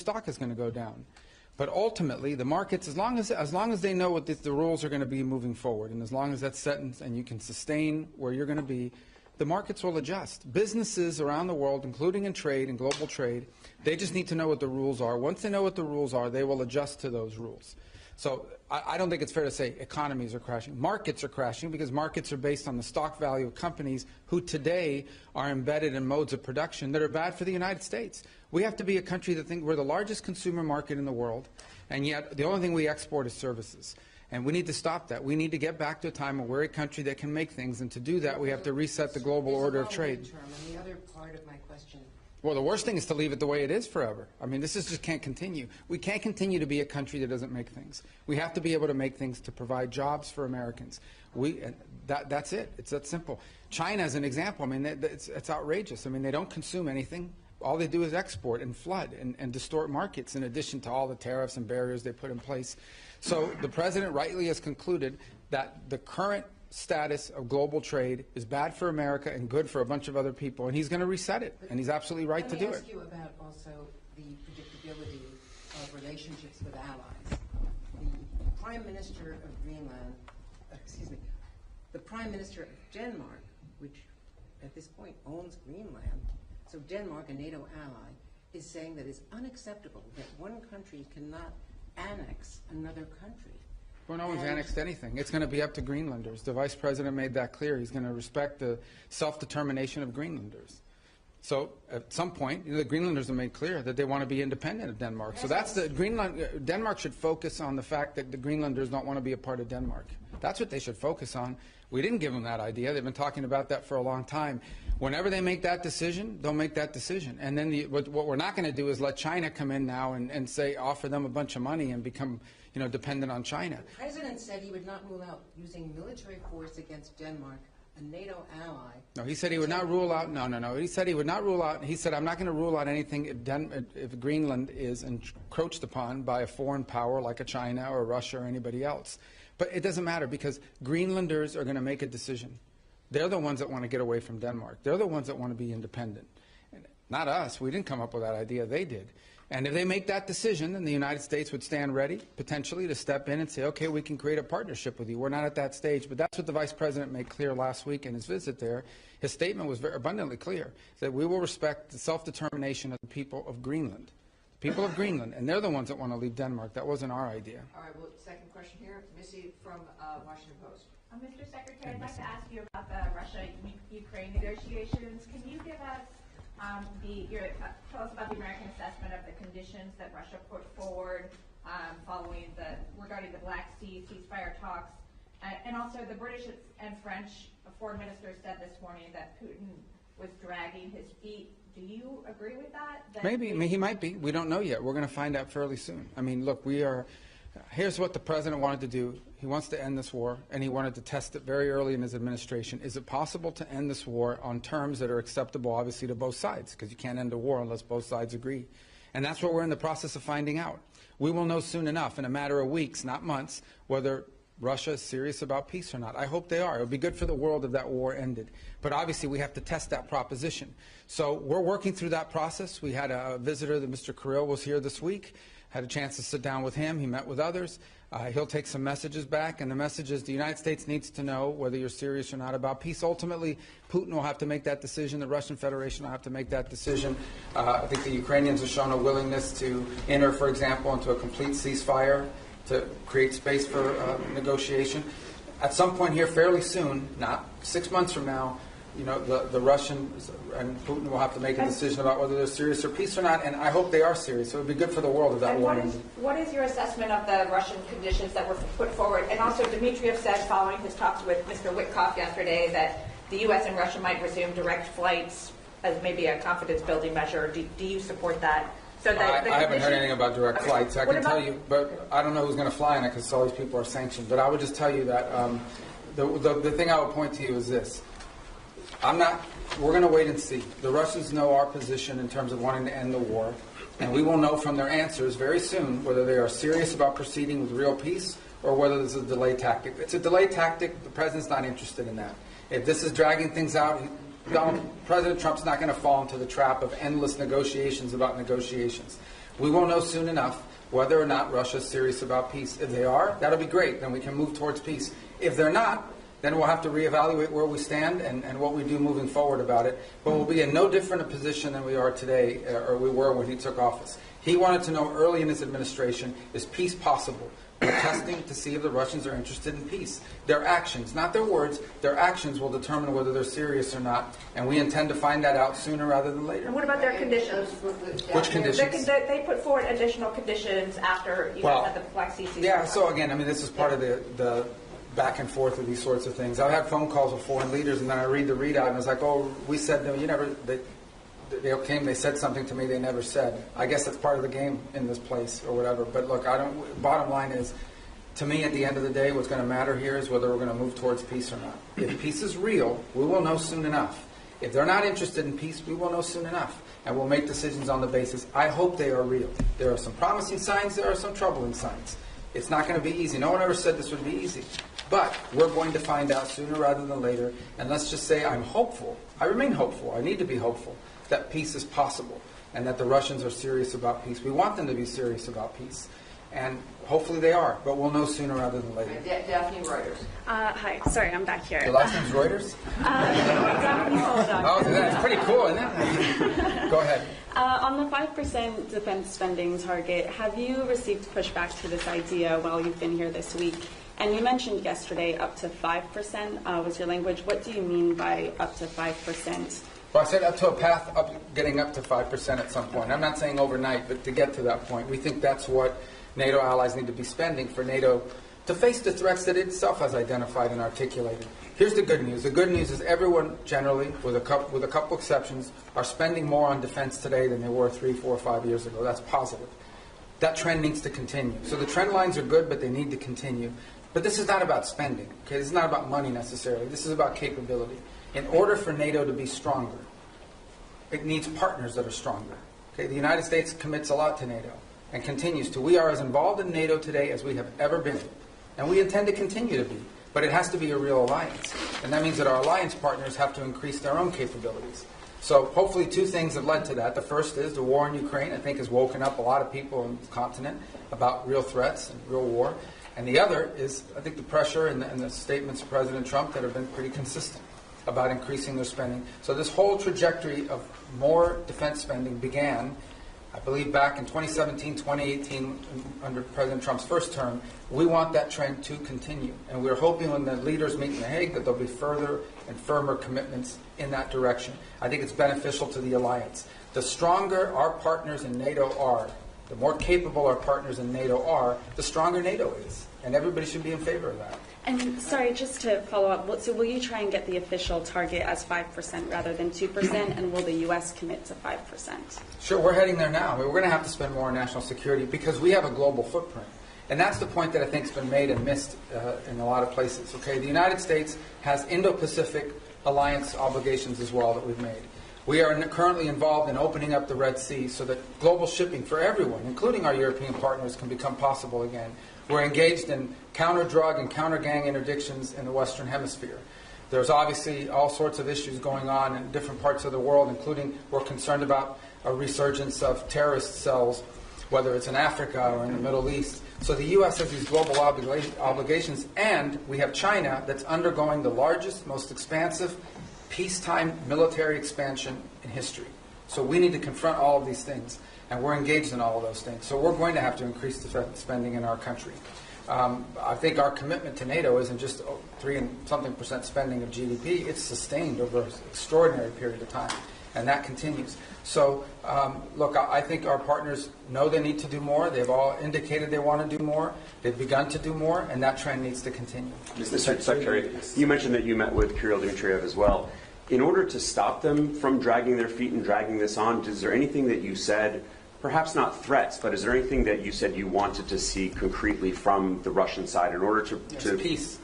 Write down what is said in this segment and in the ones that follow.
stock is going to go down. But ultimately, the markets, as long as they know what the rules are going to be moving forward, and as long as that's set and you can sustain where you're going to be, the markets will adjust. Businesses around the world, including in trade and global trade, they just need to know what the rules are. Once they know what the rules are, they will adjust to those rules. So I don't think it's fair to say economies are crashing. Markets are crashing because markets are based on the stock value of companies who today are embedded in modes of production that are bad for the United States. We have to be a country that thinks we're the largest consumer market in the world, and yet the only thing we export is services. And we need to stop that. We need to get back to a time where we're a country that can make things, and to do that we have to reset the global order of trade. And the other part of my question. Well, the worst thing is to leave it the way it is forever. I mean, this just can't continue. We can't continue to be a country that doesn't make things. We have to be able to make things to provide jobs for Americans. That's it. It's that simple. China is an example. I mean, it's outrageous. I mean, they don't consume anything. All they do is export and flood and distort markets, in addition to all the tariffs and barriers they put in place. So the president rightly has concluded that the current status of global trade is bad for America and good for a bunch of other people, and he's going to reset it, and he's absolutely right to do it. Let me ask you about also the predictability of relationships with allies. The Prime Minister of Greenland, the Prime Minister of Denmark, which at this point owns Greenland, so Denmark, a NATO ally, is saying that it's unacceptable that one country cannot annex another country. Well, no one's annexed anything. It's going to be up to Greenlanders. The Vice President made that clear. He's going to respect the self-determination of Greenlanders. So at some point, the Greenlanders have made clear that they want to be independent of Denmark. So that's Denmark should focus on the fact that the Greenlanders don't want to be a part of Denmark. That's what they should focus on. We didn't give them that idea. They've been talking about that for a long time. Whenever they make that decision, they'll make that decision. And then what we're not going to do is let China come in now and say, offer them a bunch of money and become, dependent on China. The President said he would not rule out using military force against Denmark, a NATO ally. No, he said he would not rule out. No. He said he would not rule out. He said, I'm not going to rule out anything if Greenland is encroached upon by a foreign power like a China or Russia or anybody else. But it doesn't matter, because Greenlanders are going to make a decision. They're the ones that want to get away from Denmark. They're the ones that want to be independent. Not us. We didn't come up with that idea. They did. And if they make that decision, then the United States would stand ready, potentially, to step in and say, okay, we can create a partnership with you. We're not at that stage. But that's what the Vice President made clear last week in his visit there. His statement was very abundantly clear, that we will respect the self-determination of the people of Greenland. The people of Greenland. And they're the ones that want to leave Denmark. That wasn't our idea. All right. Well, second question here. Missy from Washington Post. Mr. Secretary, I'd like to ask you about the Russia-Ukraine negotiations. Can you give us tell us about the American assessment of the conditions that Russia put forward regarding the Black Sea ceasefire talks, and also the British and French foreign ministers said this morning that Putin was dragging his feet. Do you agree with that? Maybe. He might be. We don't know yet. We're going to find out fairly soon. I mean, look, here's what the president wanted to do. He wants to end this war, and he wanted to test it very early in his administration. Is it possible to end this war on terms that are acceptable, obviously, to both sides? Because you can't end a war unless both sides agree. And that's what we're in the process of finding out. We will know soon enough, in a matter of weeks, not months, whether Russia is serious about peace or not. I hope they are. It would be good for the world if that war ended. But obviously, we have to test that proposition. So we're working through that process. We had a visitor, Mr. Kirill, was here this week. Had a chance to sit down with him. He met with others. He'll take some messages back, and the message is the United States needs to know whether you're serious or not about peace. Ultimately, Putin will have to make that decision. The Russian Federation will have to make that decision. I think the Ukrainians have shown a willingness to enter, for example, into a complete ceasefire to create space for negotiation. At some point here, fairly soon, not 6 months from now, the Russians and Putin will have to make a decision about whether they're serious or peace or not, and I hope they are serious. So it would be good for the world if that war ended. What is your assessment of the Russian conditions that were put forward? And also, Dmitriev said, following his talks with Mr. Witkoff yesterday, that the U.S. and Russia might resume direct flights as maybe a confidence-building measure. Do you support that? So that I haven't heard anything about direct flights. I can tell you, but I don't know who's going to fly in it because all these people are sanctioned. But I would just tell you that the thing I would point to you is this. We're going to wait and see. The Russians know our position in terms of wanting to end the war, and we will know from their answers very soon whether they are serious about proceeding with real peace or whether this is a delay tactic. If it's a delay tactic, the president's not interested in that. If this is dragging things out, President Trump's not going to fall into the trap of endless negotiations about negotiations. We will know soon enough whether or not Russia is serious about peace. If they are, that'll be great. Then we can move towards peace. If they're not, then we'll have to reevaluate where we stand and what we do moving forward about it. But we'll be in no different a position than we are today, or we were when he took office. He wanted to know early in his administration, is peace possible? We're testing to see if the Russians are interested in peace. Their actions, not their words, their actions will determine whether they're serious or not. And we intend to find that out sooner rather than later. And what about their conditions? Which conditions? They put forward additional conditions after you guys had the Black Sea ceasefire. Yeah, so again, I mean, this is part of the back and forth of these sorts of things. I've had phone calls with foreign leaders, and then I read the readout, and it's like, oh, we said, no, you never, they came, they said something to me they never said. I guess that's part of the game in this place or whatever. But look, bottom line is, to me, at the end of the day, what's going to matter here is whether we're going to move towards peace or not. If peace is real, we will know soon enough. If they're not interested in peace, we will know soon enough. And we'll make decisions on the basis. I hope they are real. There are some promising signs. There are some troubling signs. It's not going to be easy. No one ever said this would be easy. But we're going to find out sooner rather than later. And let's just say I'm hopeful. I remain hopeful. I need to be hopeful that peace is possible and that the Russians are serious about peace. We want them to be serious about peace. And hopefully they are, but we'll know sooner rather than later. Daphne Reuters. Hi, sorry, I'm back here. Your last name's Reuters? Oh, that's pretty cool, isn't it? Go ahead. On the 5% defense spending target, have you received pushback to this idea while you've been here this week? And you mentioned yesterday up to 5% was your language. What do you mean by up to 5%? Well, I said up to a path up, getting up to 5% at some point. I'm not saying overnight, but to get to that point. We think that's what NATO allies need to be spending for NATO to face the threats that it itself has identified and articulated. Here's the good news. The good news is everyone generally, with a couple exceptions, are spending more on defense today than they were 3, 4, 5 years ago. That's positive. That trend needs to continue. So the trend lines are good, but they need to continue. But this is not about spending. Okay? This is not about money necessarily. This is about capability. In order for NATO to be stronger, it needs partners that are stronger. Okay? The United States commits a lot to NATO and continues to. We are as involved in NATO today as we have ever been. And we intend to continue to be. But it has to be a real alliance. And that means that our alliance partners have to increase their own capabilities. So hopefully two things have led to that. The first is the war in Ukraine, I think, has woken up a lot of people on the continent about real threats and real war. And the other is, I think, the pressure and the statements of President Trump that have been pretty consistent about increasing their spending. So this whole trajectory of more defense spending began, I believe, back in 2017, 2018, under President Trump's first term. We want that trend to continue. And we're hoping when the leaders meet in The Hague that there'll be further and firmer commitments in that direction. I think it's beneficial to the alliance. The stronger our partners in NATO are, the more capable our partners in NATO are, the stronger NATO is. And everybody should be in favor of that. And sorry, just to follow up, so will you try and get the official target as 5% rather than 2%, and will the U.S. commit to 5%? Sure, we're heading there now. We're going to have to spend more on national security because we have a global footprint. And that's the point that I think has been made and missed in a lot of places. Okay, the United States has Indo-Pacific alliance obligations as well that we've made. We are currently involved in opening up the Red Sea so that global shipping for everyone, including our European partners, can become possible again. We're engaged in counter-drug and counter-gang interdictions in the Western Hemisphere. There's obviously all sorts of issues going on in different parts of the world, including we're concerned about a resurgence of terrorist cells, whether it's in Africa or in the Middle East. So the U.S. has these global obligations, and we have China that's undergoing the largest, most expansive peacetime military expansion in history. So we need to confront all of these things, and we're engaged in all of those things. So we're going to have to increase defense spending in our country. I think our commitment to NATO isn't just 3% spending of GDP. It's sustained over an extraordinary period of time, and that continues. So, look, I think our partners know they need to do more. They've all indicated they want to do more. They've begun to do more, and that trend needs to continue. Mr. Secretary, you mentioned that you met with Kirill Dmitriev as well. In order to stop them from dragging their feet and dragging this on, is there anything that you said, perhaps not threats, but is there anything that you said you wanted to see concretely from the Russian side in order to... Yes, peace.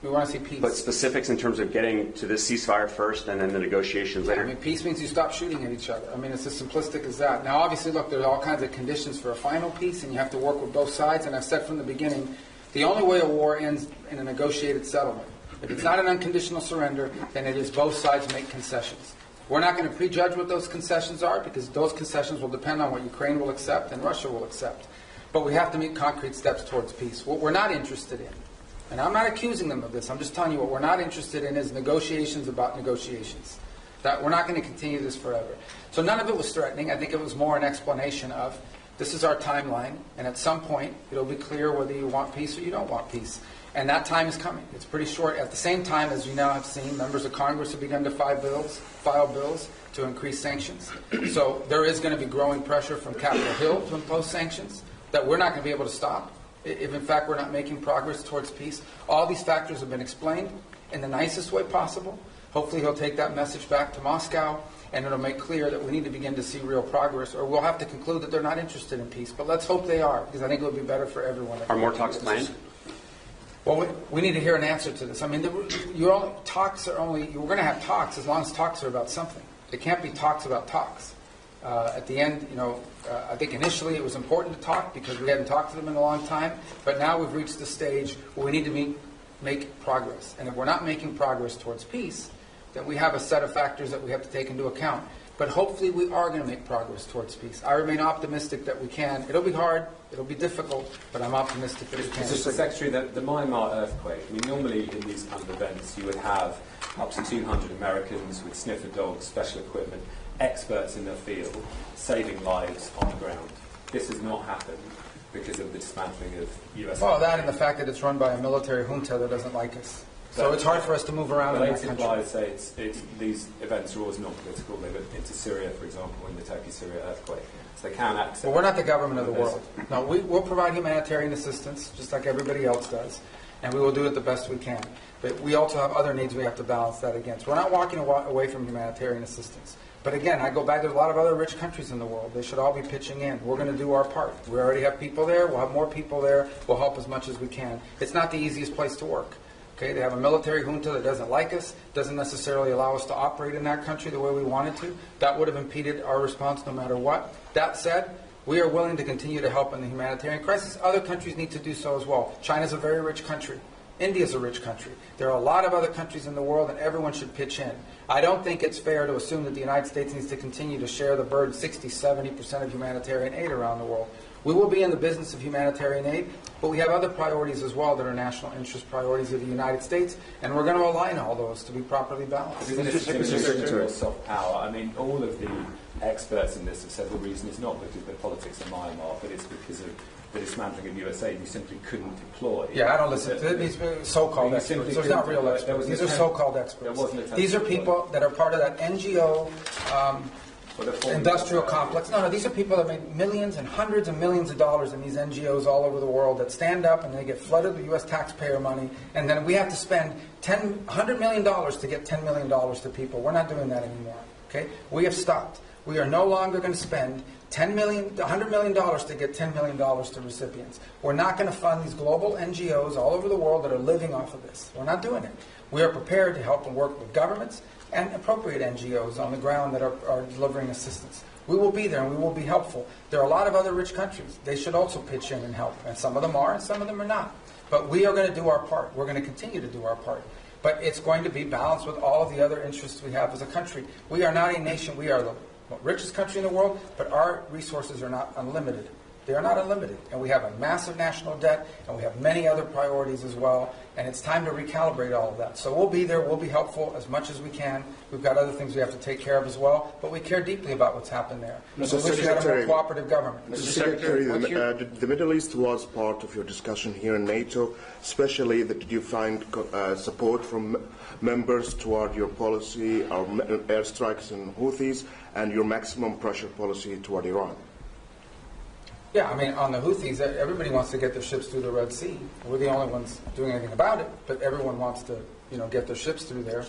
We want to see peace. But specifics in terms of getting to this ceasefire first and then the negotiations later? I mean, peace means you stop shooting at each other. I mean, it's as simplistic as that. Now, obviously, look, there's all kinds of conditions for a final peace, and you have to work with both sides. And I've said from the beginning, the only way a war ends in a negotiated settlement. If it's not an unconditional surrender, then it is both sides make concessions. We're not going to prejudge what those concessions are because those concessions will depend on what Ukraine will accept and Russia will accept. But we have to make concrete steps towards peace. What we're not interested in, and I'm not accusing them of this, I'm just telling you what we're not interested in is negotiations about negotiations. That we're not going to continue this forever. So none of it was threatening. I think it was more an explanation of this is our timeline, and at some point it'll be clear whether you want peace or you don't want peace. And that time is coming. It's pretty short. At the same time, as you now have seen, members of Congress have begun to file bills to increase sanctions. So there is going to be growing pressure from Capitol Hill to impose sanctions that we're not going to be able to stop if, in fact, we're not making progress towards peace. All these factors have been explained in the nicest way possible. Hopefully he'll take that message back to Moscow, and it'll make clear that we need to begin to see real progress, or we'll have to conclude that they're not interested in peace. But let's hope they are, because I think it would be better for everyone. Are more talks planned? Well, we need to hear an answer to this. I mean, we're going to have talks as long as talks are about something. It can't be talks about talks. At the end, I think initially it was important to talk because we hadn't talked to them in a long time, but now we've reached the stage where we need to make progress. And if we're not making progress towards peace, then we have a set of factors that we have to take into account. But hopefully we are going to make progress towards peace. I remain optimistic that we can. It'll be hard, it'll be difficult, but I'm optimistic that we can. Mr. Secretary, the Myanmar earthquake, I mean, normally in these kind of events you would have up to 200 Americans with sniffer dogs, special equipment, experts in their field, saving lives on the ground. This has not happened because of the dismantling of U.S. Well, that and the fact that it's run by a military junta that doesn't like us. So it's hard for us to move around in that country. Implies say these events are always non-political. They went into Syria, for example, in the Turkey-Syria earthquake. So they can accept. Well, we're not the government of the world. No, we'll provide humanitarian assistance, just like everybody else does, and we will do it the best we can. But we also have other needs we have to balance that against. We're not walking away from humanitarian assistance. But again, I go back, there's a lot of other rich countries in the world. They should all be pitching in. We're going to do our part. We already have people there. We'll have more people there. We'll help as much as we can. It's not the easiest place to work. Okay, they have a military junta that doesn't like us, doesn't necessarily allow us to operate in that country the way we wanted to. That would have impeded our response no matter what. That said, we are willing to continue to help in the humanitarian crisis. Other countries need to do so as well. China's a very rich country. India's a rich country. There are a lot of other countries in the world, and everyone should pitch in. I don't think it's fair to assume that the United States needs to continue to share the burden, 60-70% of humanitarian aid around the world. We will be in the business of humanitarian aid, but we have other priorities as well that are national interest priorities of the United States, and we're going to align all those to be properly balanced. Mr. Soft power. I mean, all of the experts in this have said the reason is not because of the politics of Myanmar, but it's because of the dismantling of USA. You simply couldn't deploy. Yeah, I don't listen to these so-called experts. They're not real experts. These are so-called experts. These are people that are part of that NGO industrial complex. No, these are people that make millions and hundreds of millions of dollars in these NGOs all over the world that stand up and they get flooded with U.S. taxpayer money, and then we have to spend $100 million to get $10 million to people. We're not doing that anymore. Okay, we have stopped. We are no longer going to spend $100 million to get $10 million to recipients. We're not going to fund these global NGOs all over the world that are living off of this. We're not doing it. We are prepared to help and work with governments and appropriate NGOs on the ground that are delivering assistance. We will be there and we will be helpful. There are a lot of other rich countries. They should also pitch in and help. And some of them are and some of them are not. But we are going to do our part. We're going to continue to do our part. But it's going to be balanced with all of the other interests we have as a country. We are not a nation. We are the richest country in the world, but our resources are not unlimited. They are not unlimited. And we have a massive national debt, and we have many other priorities as well, and it's time to recalibrate all of that. So we'll be there, we'll be helpful as much as we can. We've got other things we have to take care of as well, but we care deeply about what's happened there. Mr. We wish we had a more cooperative government. Mr. Secretary, the Middle East was part of your discussion here in NATO, especially that did you find support from members toward your policy, our airstrikes and Houthis, and your maximum pressure policy toward Iran? Yeah, I mean, on the Houthis, everybody wants to get their ships through the Red Sea. We're the only ones doing anything about it, but everyone wants to, get their ships through there.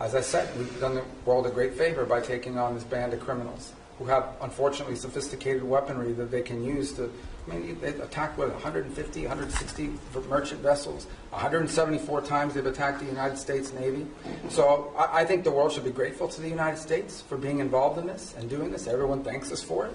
As I said, we've done the world a great favor by taking on this band of criminals who have, unfortunately, sophisticated weaponry that they can use to, they attacked, 150, 160 merchant vessels. 174 times they've attacked the United States Navy. So I think the world should be grateful to the United States for being involved in this and doing this. Everyone thanks us for it.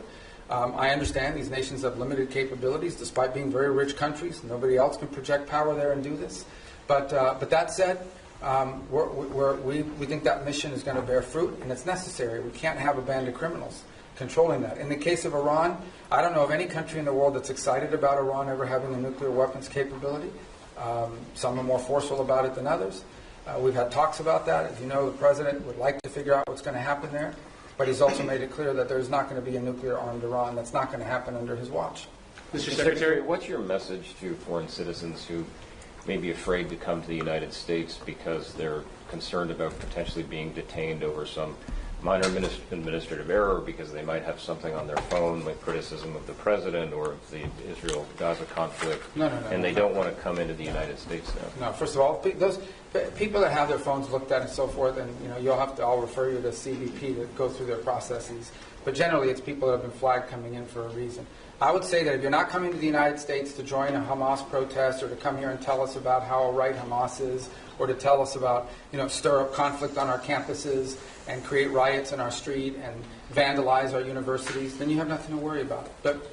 I understand these nations have limited capabilities, despite being very rich countries. Nobody else can project power there and do this. But that said, we think that mission is going to bear fruit, and it's necessary. We can't have a band of criminals controlling that. In the case of Iran, I don't know of any country in the world that's excited about Iran ever having a nuclear weapons capability. Some are more forceful about it than others. We've had talks about that. As you know, the president would like to figure out what's going to happen there, but he's also made it clear that there's not going to be a nuclear-armed Iran. That's not going to happen under his watch. Mr. Secretary, what's your message to foreign citizens who may be afraid to come to the United States because they're concerned about potentially being detained over some minor administrative error, because they might have something on their phone with criticism of the president or of the Israel-Gaza conflict, and they don't want to come into the United States now? No, first of all, those people that have their phones looked at and so forth, and I'll refer you to CBP to go through their processes. But generally, it's people that have been flagged coming in for a reason. I would say that if you're not coming to the United States to join a Hamas protest or to come here and tell us about how right Hamas is, or to tell us about, stir up conflict on our campuses and create riots in our street and vandalize our universities, then you have nothing to worry about. But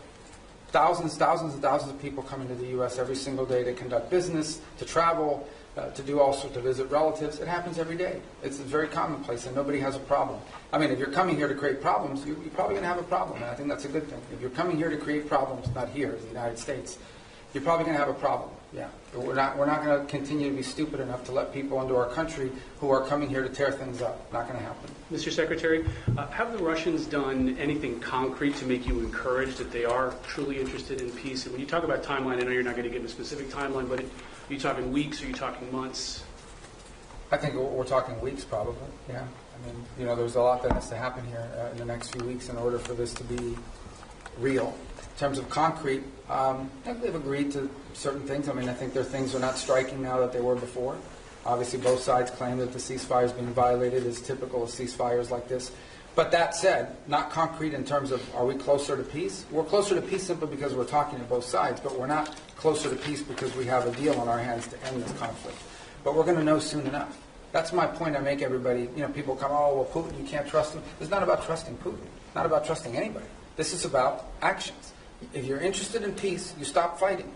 thousands and thousands of people come into the U.S. every single day to conduct business, to travel, to do all sorts, to visit relatives. It happens every day. It's very commonplace, and nobody has a problem. I mean, if you're coming here to create problems, you're probably going to have a problem, and I think that's a good thing. If you're coming here to create problems, not here, in the United States, you're probably going to have a problem. Yeah, but we're not going to continue to be stupid enough to let people into our country who are coming here to tear things up. Not going to happen. Mr. Secretary, have the Russians done anything concrete to make you encouraged that they are truly interested in peace? And when you talk about timeline, I know you're not going to give a specific timeline, but are you talking weeks? Are you talking months? I think we're talking weeks, probably. Yeah. I mean, there's a lot that has to happen here in the next few weeks in order for this to be real. In terms of concrete, I think they've agreed to certain things. I mean, I think their things are not striking now that they were before. Obviously, both sides claim that the ceasefire is being violated, as typical of ceasefires like this. But that said, not concrete in terms of are we closer to peace? We're closer to peace simply because we're talking to both sides, but we're not closer to peace because we have a deal on our hands to end this conflict. But we're going to know soon enough. That's my point I make everybody. People come, oh, well, Putin, you can't trust him. It's not about trusting Putin. It's not about trusting anybody. This is about actions. If you're interested in peace, you stop fighting.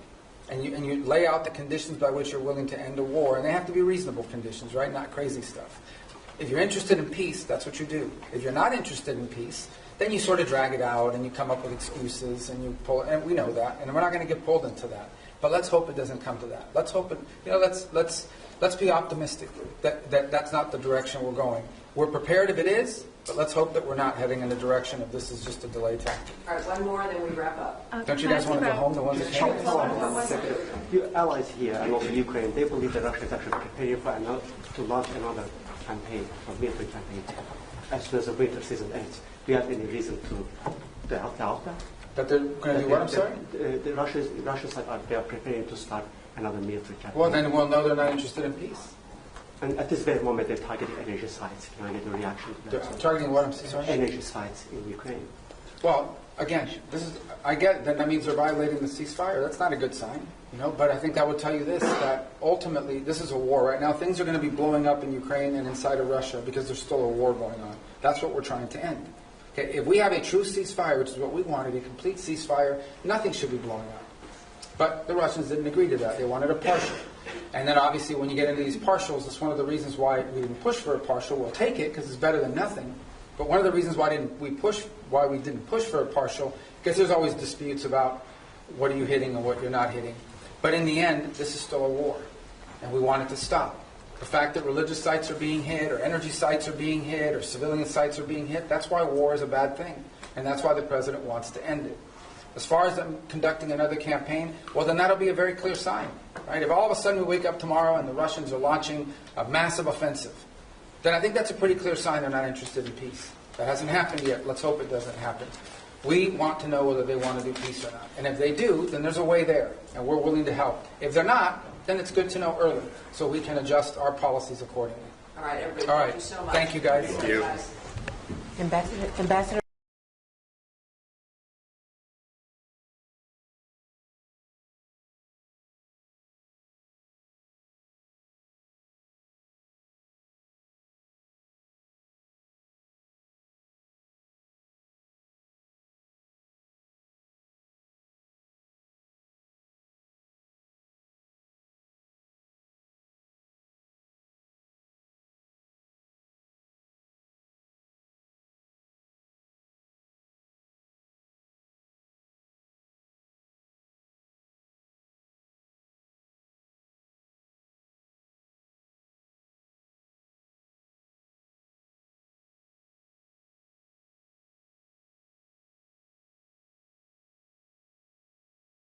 And you lay out the conditions by which you're willing to end a war. And they have to be reasonable conditions, right? Not crazy stuff. If you're interested in peace, that's what you do. If you're not interested in peace, then you sort of drag it out and you come up with excuses and you pull, and we know that, and we're not going to get pulled into that. But let's hope it doesn't come to that. Let's hope it, let's be optimistic that that's not the direction we're going. We're prepared if it is, but let's hope that we're not heading in the direction of this is just a delay tactic. All right, one more, then we wrap up. Don't you guys want to go home? The ones that came? Your allies here and also Ukraine, they believe that Russia is actually preparing to launch another campaign, a military campaign, as soon as the winter season ends. Do you have any reason to doubt that? That they're going to do what, I'm sorry? The Russians they are preparing to start another military campaign. Well, then we'll know they're not interested in peace. And at this very moment, they're targeting energy sites. Can I get a reaction to that? They're targeting what, I'm sorry? Energy sites in Ukraine. Well, again, I get that means they're violating the ceasefire. That's not a good sign, But I think I would tell you this, that ultimately this is a war right now. Things are going to be blowing up in Ukraine and inside of Russia because there's still a war going on. That's what we're trying to end. Okay, if we have a true ceasefire, which is what we wanted, a complete ceasefire, nothing should be blowing up. But the Russians didn't agree to that. They wanted a partial. And then obviously when you get into these partials, it's one of the reasons why we didn't push for a partial. We'll take it because it's better than nothing. But one of the reasons why we didn't push for a partial, because there's always disputes about what are you hitting and what you're not hitting. But in the end, this is still a war. And we want it to stop. The fact that religious sites are being hit, or energy sites are being hit, or civilian sites are being hit, that's why war is a bad thing. And that's why the president wants to end it. As far as them conducting another campaign, well, then that'll be a very clear sign. Right? If all of a sudden we wake up tomorrow and the Russians are launching a massive offensive, then I think that's a pretty clear sign they're not interested in peace. That hasn't happened yet. Let's hope it doesn't happen. We want to know whether they want to do peace or not. And if they do, then there's a way there, and we're willing to help. If they're not, then it's good to know early, so we can adjust our policies accordingly. All right, everybody, All right. thank you so much. Thank you, guys. Ambassador